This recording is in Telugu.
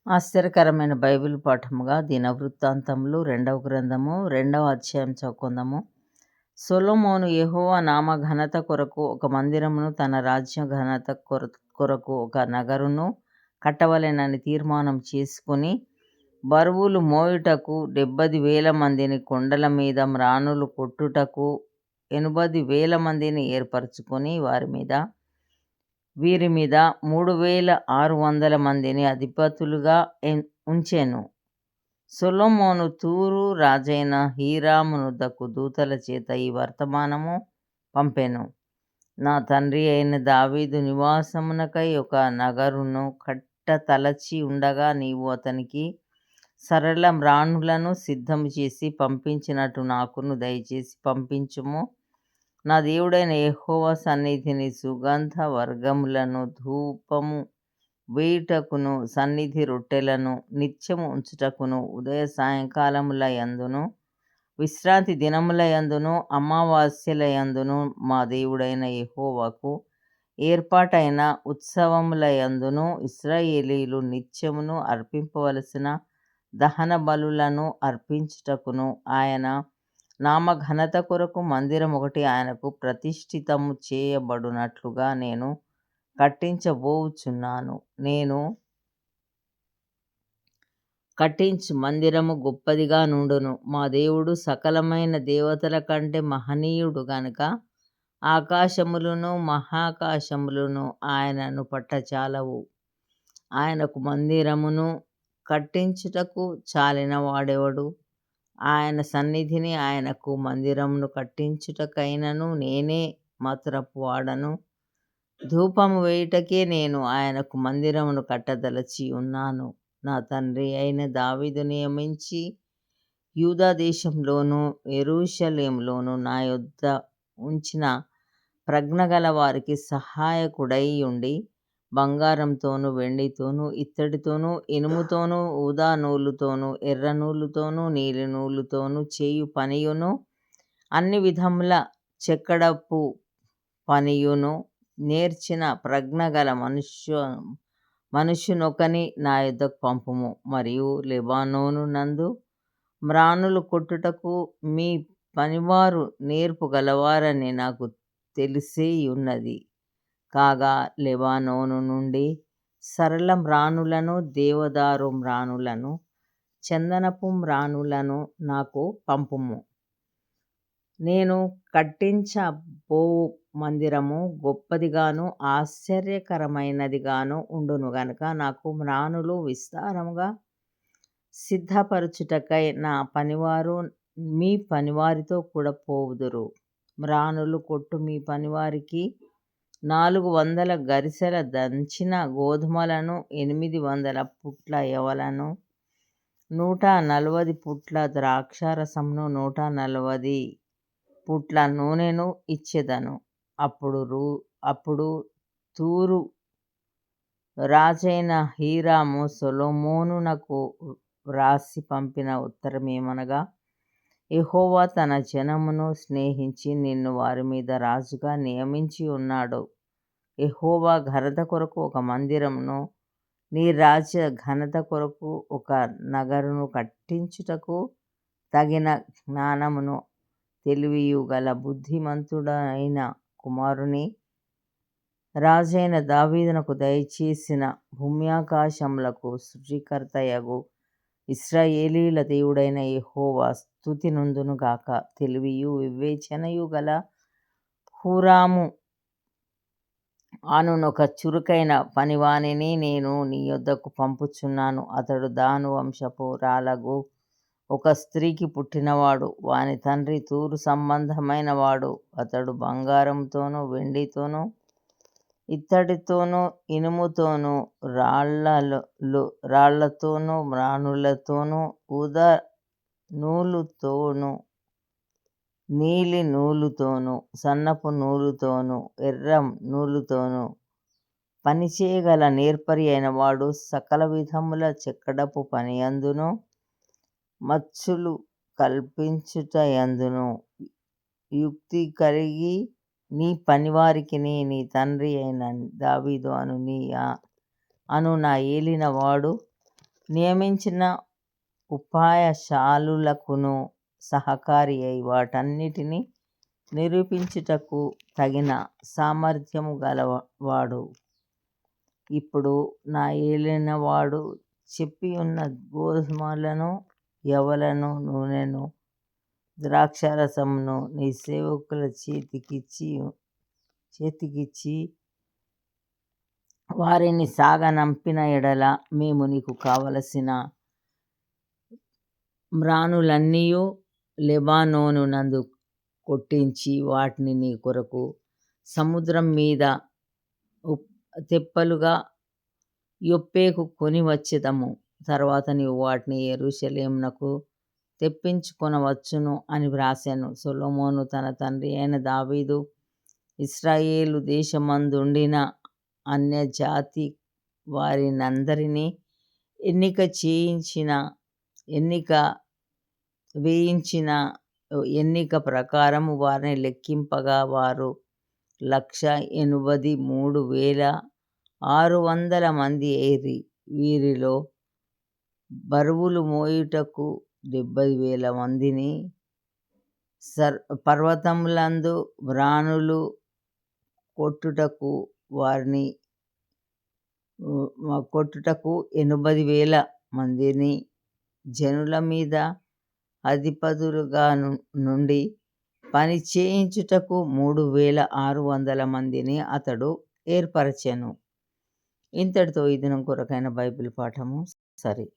ఆశ్చర్యకరమైన బైబిల్ పాఠముగా దినవృత్తాంతములు 2వ గ్రంథము 2వ అధ్యాయం చదువుకుందాము. సొలొమోను యెహోవా నామ ఘనత కొరకు ఒక మందిరమును, తన రాజ్య ఘనత కొరకు ఒక నగరును కట్టవలెనని తీర్మానం చేసుకుని, బరువులు మోయుటకు 70,000 మందిని, కొండల మీద మ్రానులు కొట్టుటకు 80,000 మందిని ఏర్పరచుకొని వీరి మీద 3,600 మందిని అధిపతులుగా ఉంచెను. సొలొమోను తూరు రాజైన హీరామునొద్దకు దూతల చేత ఈ వర్తమానము పంపెను. నా తండ్రి అయిన దావీదు నివాసమునకై ఒక నగరును కట్టతలచి ఉండగా, నీవు అతనికి సరళ మ్రాణులను సిద్ధము చేసి పంపించినట్టు నాకును దయచేసి పంపించుము. నా దేవుడైన యెహోవా సన్నిధిని సుగంధ వర్గములను ధూపము వేయుటకును, సన్నిధి రొట్టెలను నిత్యము ఉంచుటకును, ఉదయ సాయంకాలముల యందును, విశ్రాంతి దినముల యందును, అమావాస్యల యందును, మా దేవుడైన యెహోవాకు ఏర్పాటైన ఉత్సవముల యందును ఇశ్రాయేలీయులు నిత్యమును అర్పింపవలసిన దహన బలులను అర్పించుటకును, ఆయన నామ ఘనత కొరకు మందిరం ఒకటి ఆయనకు ప్రతిష్ఠితము చేయబడునట్లుగా నేను కట్టించబోచున్నాను. నేను కట్టించు మందిరము గొప్పదిగా నుండును. మా దేవుడు సకలమైన దేవతల కంటే మహనీయుడు గనుక ఆకాశములను మహాకాశములను ఆయనను పట్టచాలవు. ఆయనకు మందిరమును కట్టించుటకు చాలిన వాడెవడు? ఆయన సన్నిధిని, ఆయనకు మందిరమును కట్టించుటకైనను నేనే మతురపు వాడను. ధూపము వేయుటకే నేను ఆయనకు మందిరమును కట్టదలచి ఉన్నాను. నా తండ్రి అయిన దావీదు నియమించి యూదా దేశంలోను యెరూషలేములోను నా యొద్ద ఉంచిన ప్రజ్ఞగల వారికి సహాయకుడై ఉండి, బంగారంతోను, వెండితోను, ఇత్తడితోను, ఇనుముతోను, ఊదా నూలుతోను, ఎర్ర నూలుతోను, నీలి నూలుతోను చేయు పనియును, అన్ని విధముల చెక్కడపు పనియును నేర్చిన ప్రజ్ఞగల మనుష్యునొకని నా యొద్దకు పంపుము. మరియు లెబానోను నందు మ్రానులు కొట్టుటకు మీ పనివారు నేర్పు గలవారని నాకు తెలిసేయున్నది. కాగా లెబానోను నుండి సరళ మ్రానులను, దేవదారు మ్రానులను, చందనపు మ్రానులను నాకు పంపుము. నేను కట్టించబోవు మందిరము గొప్పదిగాను ఆశ్చర్యకరమైనదిగాను ఉండును గనుక నాకు మ్రానులు విస్తారముగా సిద్ధపరచుటకై నా పనివారు మీ పనివారితో కూడా పోవుదురు. మ్రానులు కొట్టు మీ పనివారికి 400 గరిసెల దంచిన గోధుమలను, 800 పుట్ల యవలను, 140 పుట్ల ద్రాక్షారసమును, 140 పుట్ల నూనెను ఇచ్చెదను. అప్పుడు తూరు రాజైన హీరాము సొలొమోనునకు వ్రాసి పంపిన ఉత్తరమేమనగా, యెహోవా తన జనమును స్నేహించి నిన్ను వారి మీద రాజుగా నియమించి ఉన్నాడు. యెహోవా ఘనత కొరకు ఒక మందిరమును, నీ రాజ్య ఘనత కొరకు ఒక నగరును కట్టించుటకు తగిన జ్ఞానమును, తెలివియు గల బుద్ధిమంతుడైన కుమారుని రాజైన దావీదునకు దయచేసిన భూమ్యాకాశములకు సృష్టికర్తయగు ఇశ్రాయేలీయుల దేవుడైన యెహోవా స్తుతి నొందును గాక. తెలివియు వివేచనయు గల హూరాము అనునొక చురుకైన పనివానిని నేను నీ యొద్దకు పంపుచున్నాను. అతడు దాను వంశపు రాలగు ఒక స్త్రీకి పుట్టినవాడు. వాని తండ్రి తూరు సంబంధమైన వాడు. అతడు బంగారముతోను, వెండితోను, ఇత్తడితోను, ఇనుముతోను, రాళ్లతోను, మ్రానులతోను, ఊదా నూలుతోను, నీలి నూలుతోను, సన్నపు నూలుతోను, ఎర్ర నూలుతోను పనిచేయగల నేర్పరి అయిన వాడు. సకల విధముల చెక్కడపు పనియందును, మచ్చులు కల్పించుటయందును యుక్తి కలిగి నీ పనివారికిని, నీ తండ్రి అయిన దావీదు అను నా ఏలిన వాడు నియమించిన ఉపాయశాలులకును సహకారి అయి వాటన్నిటిని నిరూపించుటకు తగిన సామర్థ్యము గలవాడు. ఇప్పుడు నా ఏలినవాడు చెప్పియున్న గోధుమలను, యవలను, నూనెను, ద్రాక్షారసమును నీ సేవకుల చేతికిచ్చి వారిని సాగనంపిన ఎడల మేము నీకు కావలసిన మ్రానులన్నీయు లెబానోను నందు కొట్టించి వాటిని నీ కొరకు సముద్రం మీద తెప్పలుగా యొప్పేకు కొని వచ్చెదము. తర్వాత నీవు వాటిని యెరూషలేమునకు తెప్పించుకొనవచ్చును అని వ్రాసెను. సొలొమోను తన తండ్రి అయిన దావీదు ఇశ్రాయేలు దేశమందుండిన అన్యజాతి వారినందరినీ ఎన్నిక ప్రకారము వారిని లెక్కింపగా వారు 1,83,600 మంది అయిరి. వీరిలో బరువులు మోయుటకు 70,000 మందిని, పర్వతములందు మ్రానులు కొట్టుటకు 80,000 మందిని, జనుల మీద అధిపతులుగా నుండి పని చేయించుటకు 3,600 మందిని అతడు ఏర్పరచెను. ఇంతటితో ఈ దినం కొరకైన బైబిల్ పాఠము సరి.